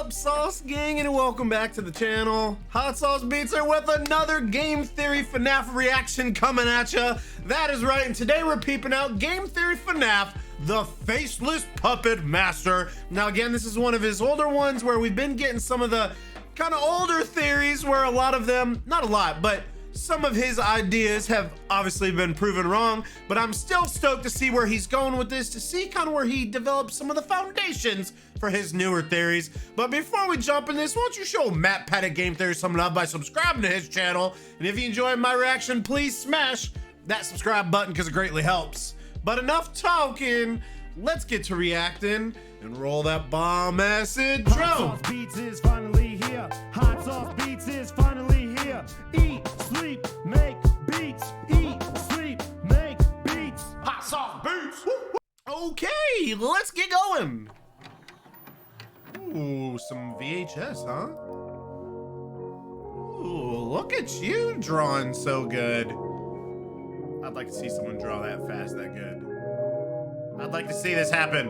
up, Sauce Gang, and welcome back to the channel. Hot Sauce Beats here with another Game Theory FNAF reaction coming at ya. That is right, and today we're peeping out Game Theory FNAF, the Faceless Puppet Master. Now again, this is one of his older ones where we've been getting some of the kind of older theories where a lot of them, not a lot, but some of his ideas have obviously been proven wrong, but I'm still stoked to see where he's going with this, to see kind of where he develops some of the foundations for his newer theories. But before we jump in this, why don't you show Matt Pettit Game Theory some love by subscribing to his channel? And if you enjoyed my reaction, please smash that subscribe button because it greatly helps. But enough talking, let's get to reacting and roll that bomb ass intro. Hot Sauce Beats is finally here. Hot Sauce Beats is finally here. Eat, sleep, make beats. Eat, sleep, make beats. Hot Sauce Beats. Okay, let's get going. Ooh, some VHS, huh? Ooh, look at you drawing so good. I'd like to see someone draw that fast, that good. I'd like to see this happen.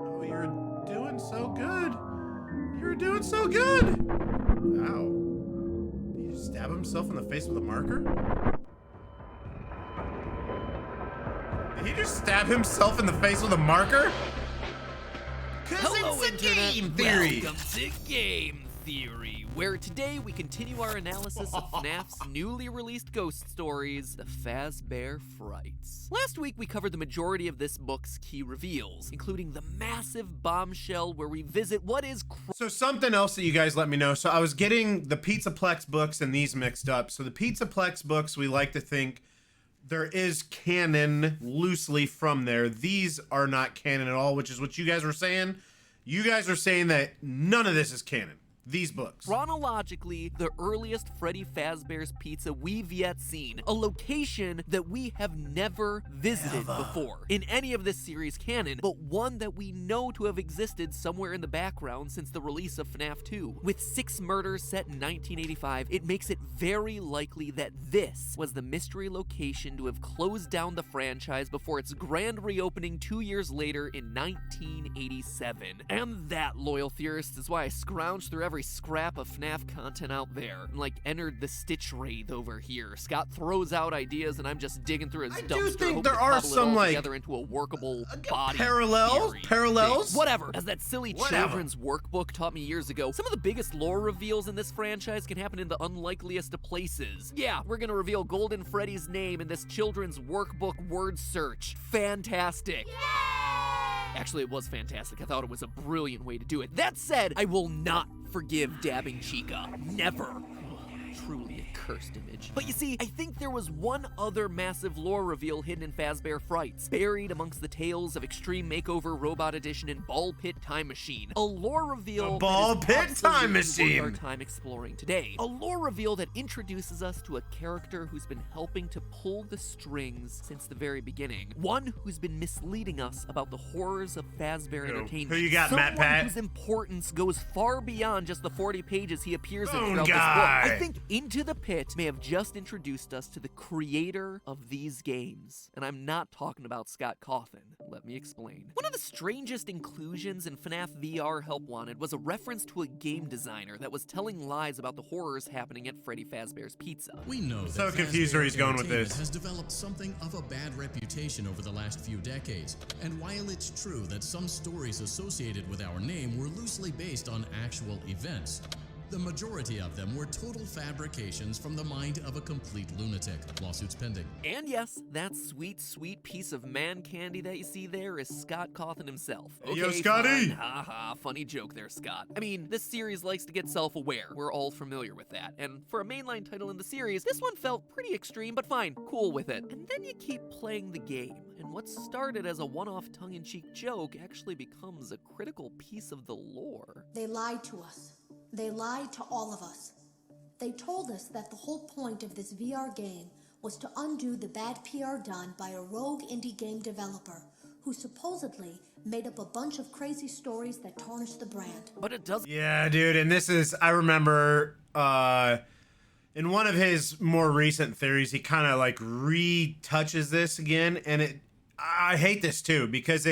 Oh, you're doing so good. You're doing so good. Ow. Did he just stab himself in the face with a marker? Did he just stab himself in the face with a marker? Hello, it's a Internet. game theory. Welcome to Game Theory, where today we continue our analysis of FNAF's newly released ghost stories, the Fazbear Frights. Last week we covered the majority of this book's key reveals, including the massive bombshell where we visit what is So something else that you guys let me know. So I was getting the Pizzaplex books and these mixed up. So the Pizzaplex books, we like to think there is canon loosely from there. These are not canon at all, which is what you guys were saying. You guys are saying that none of this is canon. These books. chronologically the earliest Freddy Fazbear's Pizza we've yet seen, a location that we have never visited before in any of this series canon, but one that we know to have existed somewhere in the background since the release of FNAF 2. With 6 murders set in 1985, it makes it very likely that this was the mystery location to have closed down the franchise before its grand reopening 2 years later in 1987. And that, loyal theorists, is why I scrounged through every scrap of FNAF content out there, and like entered the Stitch Wraith over here. Scott throws out ideas and I'm just digging through his I dumpster, do think hoping there to are cobble it some all like together into a workable body parallels, theory. Whatever. As that silly Whatever. children's workbook taught me years ago, some of the biggest lore reveals in this franchise can happen in the unlikeliest of places. Yeah, we're gonna reveal Golden Freddy's name in this children's workbook word search. Fantastic. Actually, it was fantastic. I thought it was a brilliant way to do it. That said, I will not forgive dabbing Chica. Never. Truly a cursed image. But you see, I think there was one other massive lore reveal hidden in Fazbear Frights, buried amongst the tales of Extreme Makeover Robot Edition and Ball Pit Time Machine. A lore reveal The Ball that Pit is Time absolutely worth Machine. our time exploring today. A lore reveal that introduces us to a character who's been helping to pull the strings since the very beginning. One who's been misleading us about the horrors of Fazbear Entertainment. Who you got, Someone Matt Pat? whose importance goes far beyond just the 40 pages he appears in Boom throughout this guy. book. I think Into the Pit may have just introduced us to the creator of these games. And I'm not talking about Scott Cawthon. Let me explain. One of the strangest inclusions in FNAF VR Help Wanted was a reference to a game designer that was telling lies about the horrors happening at Freddy Fazbear's Pizza. We know So that confused Fazbear where he's going with Entertainment this. has developed something of a bad reputation over the last few decades. And while it's true that some stories associated with our name were loosely based on actual events, the majority of them were total fabrications from the mind of a complete lunatic. Lawsuits pending. And yes, that sweet, sweet piece of man candy that you see there is Scott Cawthon himself. Hey, yo, Okay, Scotty! fine. Haha, funny joke there, Scott. I mean, this series likes to get self-aware. We're all familiar with that. And for a mainline title in the series, this one felt pretty extreme, but fine, cool with it. And then you keep playing the game, and what started as a one-off tongue-in-cheek joke actually becomes a critical piece of the lore. They lied to us. They lied to all of us. They told us that the whole point of this VR game was to undo the bad PR done by a rogue indie game developer who supposedly made up a bunch of crazy stories that tarnished the brand. But it doesn't. Yeah, dude, and this is, I remember in one of his more recent theories, he kind of like retouches this again, and I hate this too, because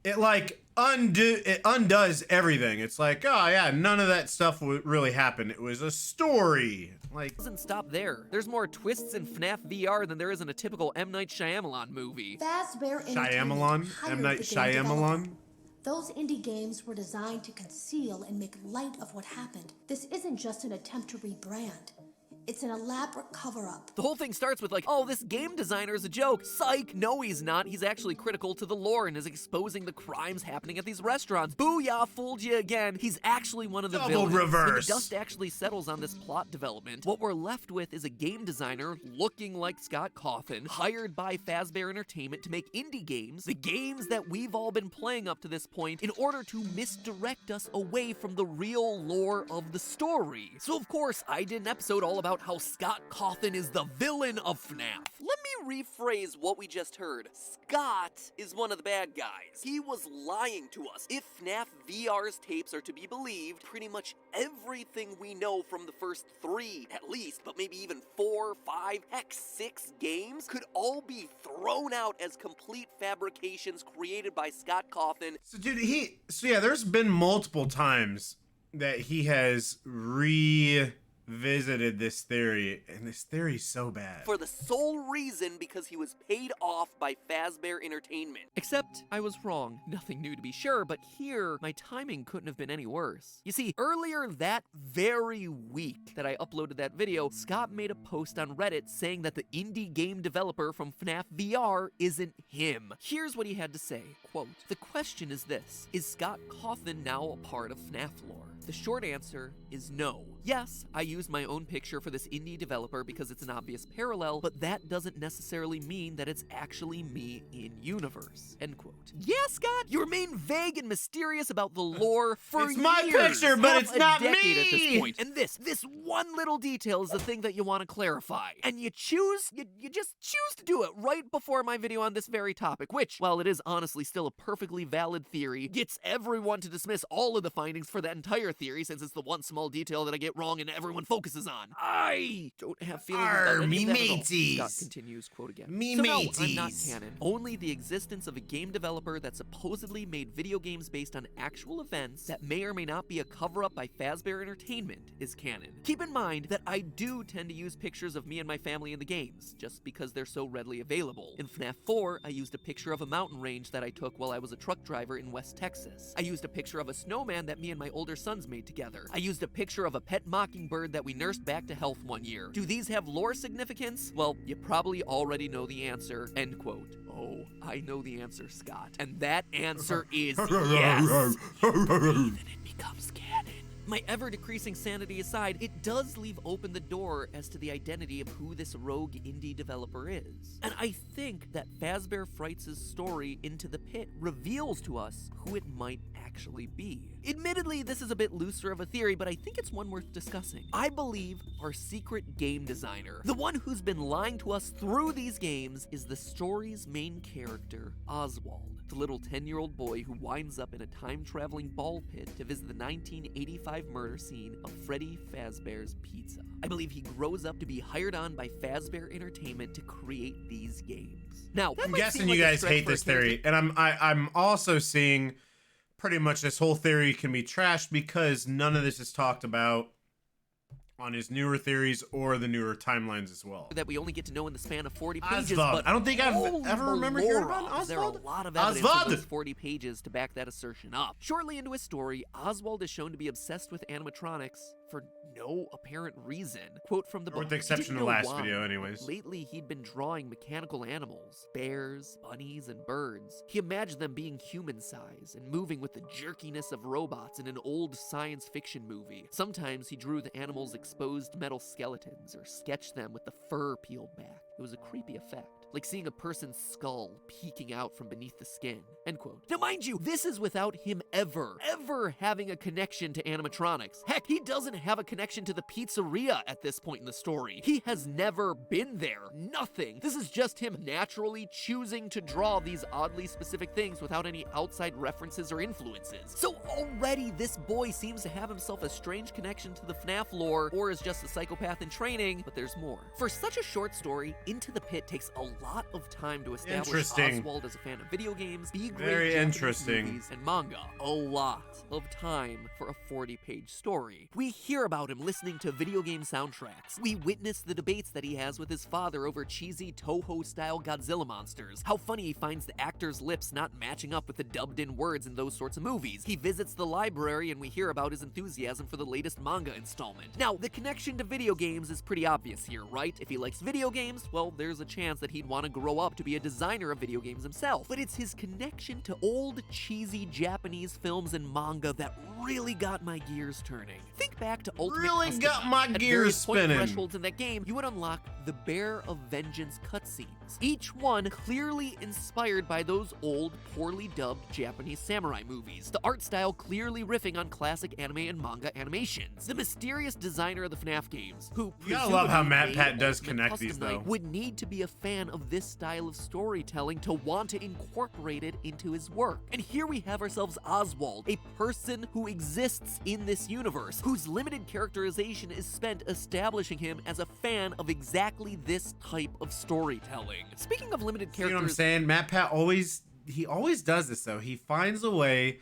it like undoes everything. It's like, oh yeah, none of that stuff really happened. It was a story. Like, Doesn't stop there. There's more twists in FNAF VR than there is in a typical M. Night Shyamalan movie. Fazbear Shyamalan? Entertainment hired M. Night the game developer. Shyamalan? Those indie games were designed to conceal and make light of what happened. This isn't just an attempt to rebrand. It's an elaborate cover-up. The whole thing starts with like, oh, this game designer is a joke. Psych! No, he's not. He's actually critical to the lore and is exposing the crimes happening at these restaurants. Booyah, fooled you again. He's actually one of the Double villains. When the reverse. dust actually settles on this plot development, what we're left with is a game designer looking like Scott Cawthon, hired by Fazbear Entertainment to make indie games, the games that we've all been playing up to this point, in order to misdirect us away from the real lore of the story. So of course, I did an episode all about how Scott Cawthon is the villain of FNAF. Let me rephrase what we just heard. Scott is one of the bad guys. He was lying to us. If FNAF VR's tapes are to be believed, pretty much everything we know from the first 3, at least, but maybe even 4, 5, heck 6 games, could all be thrown out as complete fabrications created by Scott Cawthon. so dude, yeah, there's been multiple times that he has revisited this theory, and this theory's so bad. For the sole reason because he was paid off by Fazbear Entertainment. Except I was wrong. Nothing new to be sure, but here, my timing couldn't have been any worse. You see, earlier that very week that I uploaded that video, Scott made a post on Reddit saying that the indie game developer from FNAF VR isn't him. Here's what he had to say, quote, "The question is this, is Scott Cawthon now a part of FNAF lore? The short answer is no. Yes, I used my own picture for this indie developer because it's an obvious parallel, but that doesn't necessarily mean that it's actually me in universe." End quote. Yeah, Scott, you remain vague and mysterious about the lore for It's my years, picture, but half it's a not decade at this me. point. And this one little detail is the thing that you want to clarify. And you just choose to do it right before my video on this very topic, which, while it is honestly still a perfectly valid theory, gets everyone to dismiss all of the findings for that entire theory since it's the one small detail that I get wrong and everyone focuses on. I don't have feelings about any me of that at all. mateys. Scott continues, quote again. Me So no, I'm not mateys. canon. Only the existence of a game developer that supposedly made video games based on actual events that may or may not be a cover-up by Fazbear Entertainment is canon. Keep in mind that I do tend to use pictures of me and my family in the games, just because they're so readily available. In FNAF 4, I used a picture of a mountain range that I took while I was a truck driver in West Texas. I used a picture of a snowman that me and my older sons made together. I used a picture of a pet mockingbird that we nursed back to health one year. Do these have lore significance? Well, you probably already know the answer. End quote. Oh, I know the answer, Scott. And that answer is yes. Then it becomes canon. My ever-decreasing sanity aside, it does leave open the door as to the identity of who this rogue indie developer is. And I think that Fazbear Frights' story Into the Pit reveals to us who it might actually be. Admittedly, this is a bit looser of a theory, but I think it's one worth discussing. I believe our secret game designer, the one who's been lying to us through these games, is the story's main character, Oswald, the little 10-year-old boy who winds up in a time-traveling ball pit to visit the 1985 murder scene of Freddy Fazbear's Pizza. I believe he grows up to be hired on by Fazbear Entertainment to create these games. Now, I'm guessing you guys hate this theory, and I'm also seeing pretty much this whole theory can be trashed because none of this is talked about on his newer theories or the newer timelines as well. that we only get to know in the span of 40 pages, Oswald. but I don't think I've holy ever remembered hearing about morons, there are a Oswald. lot of evidence Oswald! in those 40 pages to back that assertion up. Shortly into his story, Oswald is shown to be obsessed with animatronics for no apparent reason. Quote from the book. With the "He exception didn't of know last why, video but anyways. Lately, he'd been drawing mechanical animals, bears, bunnies, and birds. He imagined them being human-sized and moving with the jerkiness of robots in an old science fiction movie. Sometimes he drew the animals' exposed metal skeletons or sketched them with the fur peeled back. It was a creepy effect, like seeing a person's skull peeking out from beneath the skin." End quote. Now mind you, this is without him ever having a connection to animatronics. Heck, he doesn't have a connection to the pizzeria at this point in the story. He has never been there. Nothing. This is just him naturally choosing to draw these oddly specific things without any outside references or influences. So already this boy seems to have himself a strange connection to the FNAF lore, or is just a psychopath in training, but there's more. For such a short story, Into the Pit takes a lot of time to establish Interesting. Oswald as a fan of video games, B-grade Very Japanese interesting. movies, and manga. A lot of time for a 40-page story. We hear about him listening to video game soundtracks. We witness the debates that he has with his father over cheesy Toho-style Godzilla monsters. How funny he finds the actors' lips not matching up with the dubbed-in words in those sorts of movies. He visits the library and we hear about his enthusiasm for the latest manga installment. Now, the connection to video games is pretty obvious here, right? If he likes video games, well, there's a chance that he'd want to grow up to be a designer of video games himself. But it's his connection to old, cheesy Japanese films and manga that really got my gears turning. Think back to Ultimate Really Custom got Night. my At gears various point spinning. thresholds in that game, you would unlock the Bear of Vengeance cutscenes. Each one clearly inspired by those old, poorly dubbed Japanese samurai movies. The art style clearly riffing on classic anime and manga animations. The mysterious designer of the Fnaf games, who You gotta love how presumably MatPat made does Ultimate connect Custom these, Night, though. would need to be a fan of this style of storytelling to want to incorporate it into his work. And here we have ourselves Oswald, a person who exists in this universe, whose limited characterization is spent establishing him as a fan of exactly this type of storytelling. Speaking of limited You know what I'm characters, saying? MatPat always does this though. He finds a way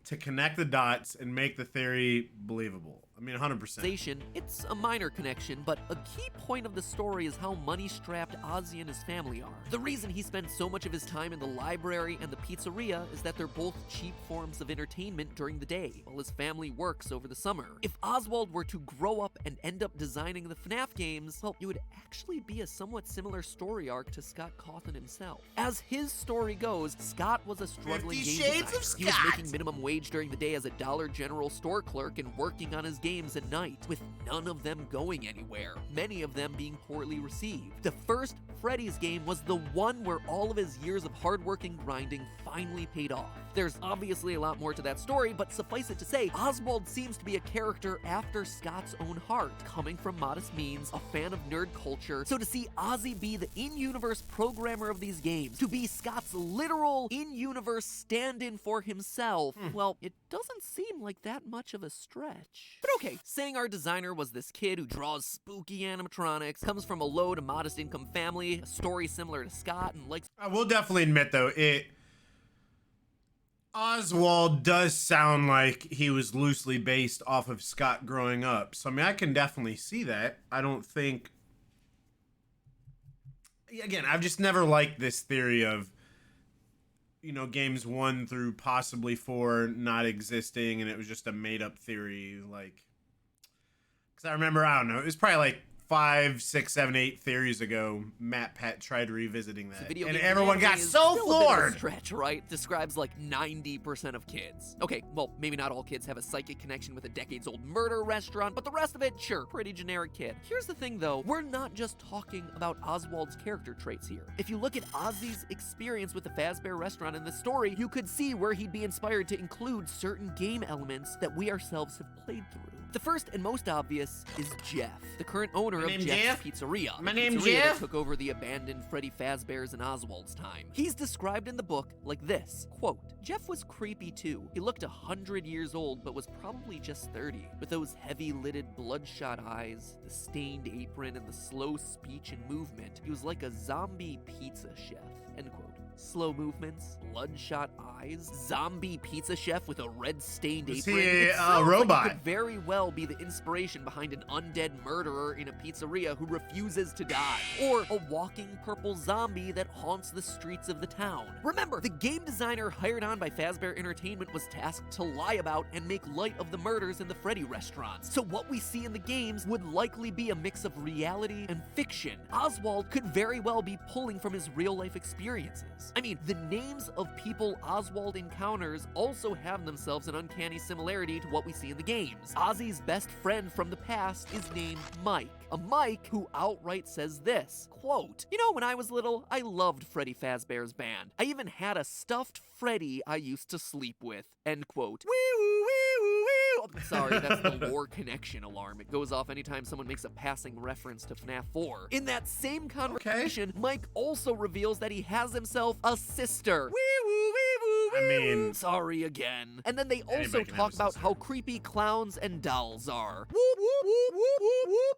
to connect the dots and make the theory believable. I mean, 100%. it's a minor connection, but a key point of the story is how money-strapped Ozzy and his family are. The reason he spends so much of his time in the library and the pizzeria is that they're both cheap forms of entertainment during the day, while his family works over the summer. If Oswald were to grow up and end up designing the FNAF games, well, it would actually be a somewhat similar story arc to Scott Cawthon himself. As his story goes, Scott was a struggling 50 game Shades of designer. He was Scott. making minimum wage during the day as a Dollar General store clerk and working on his games at night, with none of them going anywhere, many of them being poorly received. The first Freddy's game was the one where all of his years of hard work and grinding finally paid off. There's obviously a lot more to that story, but suffice it to say, Oswald seems to be a character after Scott's own heart, coming from modest means, a fan of nerd culture. So to see Ozzy be the in-universe programmer of these games, to be Scott's literal in-universe stand-in for himself, well, it doesn't seem like that much of a stretch. But okay, saying our designer was this kid who draws spooky animatronics, comes from a low to modest income family, a story similar to Scott, and likes I will definitely admit though, Oswald does sound like he was loosely based off of Scott growing up. So I mean, I can definitely see that. I don't think. Again, I've just never liked this theory of, you know, games 1 through possibly 4 not existing, and it was just a made-up theory. Like, because I remember, I don't know, it was probably like 5, 6, 7, 8 theories ago, MatPat tried revisiting that, video and game everyone got anime is so still a bit of a floored. stretch, right? Describes like 90% of kids. Okay, well, maybe not all kids have a psychic connection with a decades-old murder restaurant, but the rest of it, sure, pretty generic kid. Here's the thing, though. We're not just talking about Oswald's character traits here. If you look at Ozzy's experience with the Fazbear restaurant in the story, you could see where he'd be inspired to include certain game elements that we ourselves have played through. The first and most obvious is Jeff, the current owner of name Jeff's Jeff? Pizzeria. My the name pizzeria Jeff? that took over the abandoned Freddy Fazbear's and Oswald's time. He's described in the book like this, quote, Jeff was creepy too. He looked 100 years old, but was probably just 30. With those heavy-lidded, bloodshot eyes, the stained apron, and the slow speech and movement, he was like a zombie pizza chef, end quote. Slow movements, bloodshot eyes, zombie pizza chef with a red-stained Was apron. he It a sounds robot? Like he could very well be the inspiration behind an undead murderer in a pizzeria who refuses to die, or a walking purple zombie that haunts the streets of the town. Remember, the game designer hired on by Fazbear Entertainment was tasked to lie about and make light of the murders in the Freddy restaurants. So what we see in the games would likely be a mix of reality and fiction. Oswald could very well be pulling from his real-life experiences. I mean, the names of people Oswald encounters also have themselves an uncanny similarity to what we see in the games. Ozzy's best friend from the past is named Mike. A Mike who outright says this, quote, you know, when I was little, I loved Freddy Fazbear's band. I even had a stuffed Freddy I used to sleep with, end quote. Wee-woo, wee-woo, wee-woo. Oh, sorry, that's the lore connection alarm. It goes off anytime someone makes a passing reference to FNAF 4. In that same conversation, Mike also reveals that he has himself a sister. Wee-woo, wee-woo, I mean, sorry again. And then they also Anybody can have talk a about sister. how creepy clowns and dolls are.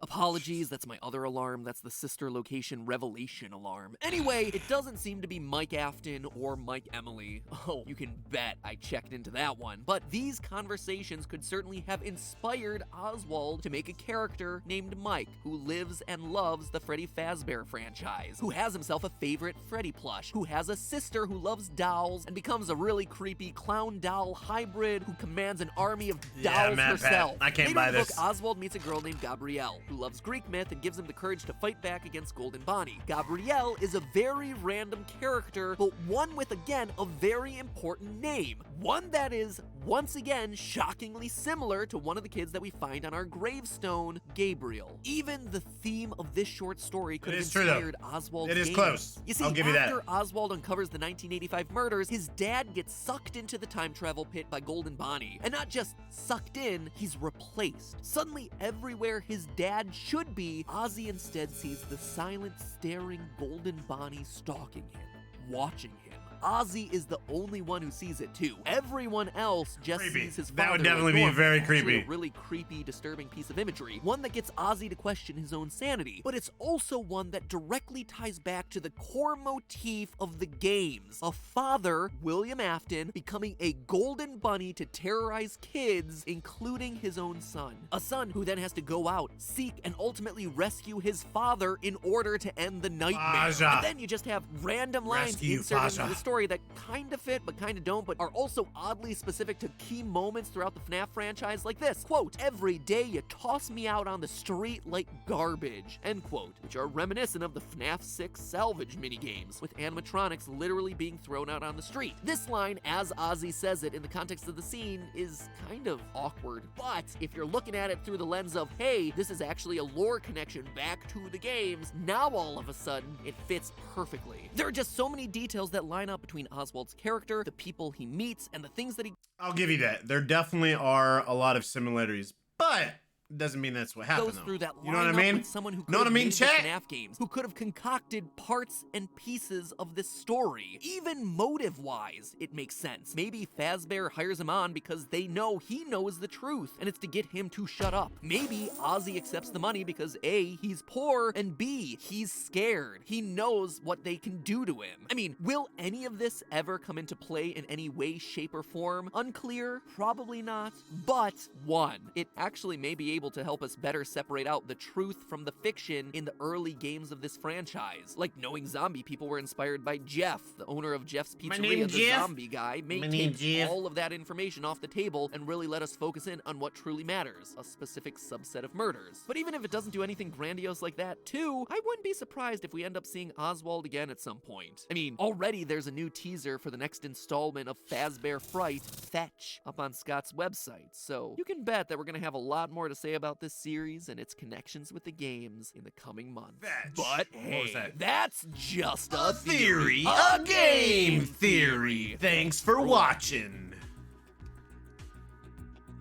Apologies, that's my other alarm. That's the sister location revelation alarm. Anyway, it doesn't seem to be Mike Afton or Mike Emily. Oh, you can bet I checked into that one. But these conversations could certainly have inspired Oswald to make a character named Mike, who lives and loves the Freddy Fazbear franchise, who has himself a favorite Freddy plush, who has a sister who loves dolls and becomes a really creepy clown doll hybrid who commands an army of dolls Matt, herself. I can't Later buy in the this. book, Oswald meets a girl named Gabrielle, who loves Greek myth and gives him the courage to fight back against Golden Bonnie. Gabrielle is a very random character, but one with, again, a very important name. One that is, once again, shockingly similar to one of the kids that we find on our gravestone, Gabriel. Even the theme of this short story could It have is true, though. inspired Oswald's It is games. close. You see, I'll give you that. after Oswald uncovers the 1985 murders, his dad gets sucked into the time travel pit by Golden Bonnie. And not just sucked in, he's replaced. Suddenly, everywhere his dad should be, Ozzy instead sees the silent, staring Golden Bonnie stalking him, watching him. Ozzy is the only one who sees it too. Everyone else just Creepy. sees his father. That would definitely like be normal. very Actually, creepy. A really creepy, disturbing piece of imagery. One that gets Ozzy to question his own sanity. But it's also one that directly ties back to the core motif of the games. A father, William Afton, becoming a golden bunny to terrorize kids, including his own son. A son who then has to go out, seek, and ultimately rescue his father in order to end the nightmare. Faja. And then you just have random lines Rescue inserted Faja. into the story that kind of fit but kind of don't, but are also oddly specific to key moments throughout the FNAF franchise, like this, quote, "Every day you toss me out on the street like garbage," end quote, which are reminiscent of the FNAF 6 salvage minigames, with animatronics literally being thrown out on the street. This line, as Ozzy says it in the context of the scene, is kind of awkward, but if you're looking at it through the lens of, hey, this is actually a lore connection back to the games, now all of a sudden, it fits perfectly. There are just so many details that line up between Oswald's character, the people he meets, and the things that he I'll give you that. There definitely are a lot of similarities, but doesn't mean that's what happened. goes through that You know what I lineup mean? with someone who could Know what I have mean, made the chat? FNAF games, who could have concocted parts and pieces of this story. Even motive-wise, it makes sense. Maybe Fazbear hires him on because they know he knows the truth, and it's to get him to shut up. Maybe Ozzy accepts the money because A, he's poor, and B, he's scared. He knows what they can do to him. I mean, will any of this ever come into play in any way, shape, or form? Unclear, probably not. But one, it actually may be able to help us better separate out the truth from the fiction in the early games of this franchise. Like knowing zombie people were inspired by Jeff, the owner of Jeff's Pizzeria, name's the Jeff. zombie guy, may My take name's Jeff. all of that information off the table and really let us focus in on what truly matters, a specific subset of murders. But even if it doesn't do anything grandiose like that, too, I wouldn't be surprised if we end up seeing Oswald again at some point. I mean, already there's a new teaser for the next installment of Fazbear Fright, Fetch, up on Scott's website, so you can bet that we're gonna have a lot more to say about this series and its connections with the games in the coming months. Fetch. But What hey, was that? that's just A theory, a game theory. Thanks for watching.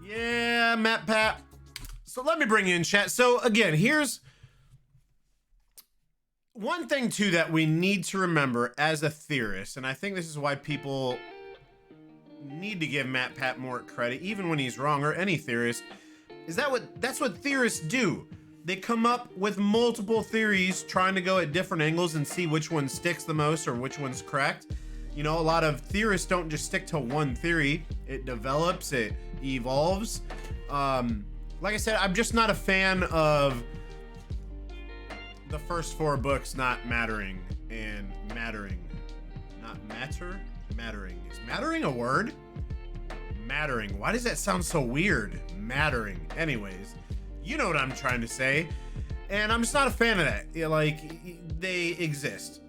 Yeah, Matt Pat. So let me bring you in, chat. So again, here's one thing too that we need to remember as a theorist, and I think this is why people need to give Matt Pat more credit, even when he's wrong, or any theorist, is that's what theorists do. They come up with multiple theories, trying to go at different angles and see which one sticks the most or which one's correct. You know, a lot of theorists don't just stick to one theory. It develops, it evolves. Like I said, I'm just not a fan of the first 4 books not mattering and mattering. Not matter? Mattering. Is mattering a word? Mattering. Why does that sound so weird? Mattering. Anyways, you know what I'm trying to say. And I'm just not a fan of that. Like, they exist.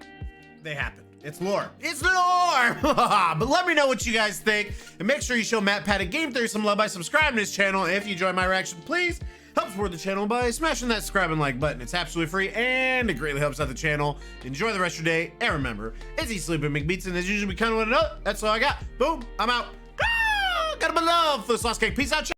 They happen. It's lore. It's lore! But let me know what you guys think. And make sure you show Matt Pat a Game Theory some love by subscribing to his channel. And if you enjoy my reaction, please help support the channel by smashing that subscribe and like button. It's absolutely free and it greatly helps out the channel. Enjoy the rest of your day. And remember, it's eat, sleep, and make beats. And as usual, we kind of want to know. That's all I got. Boom. I'm out. Got a bit of love for the sauce cake. Peace out, chat.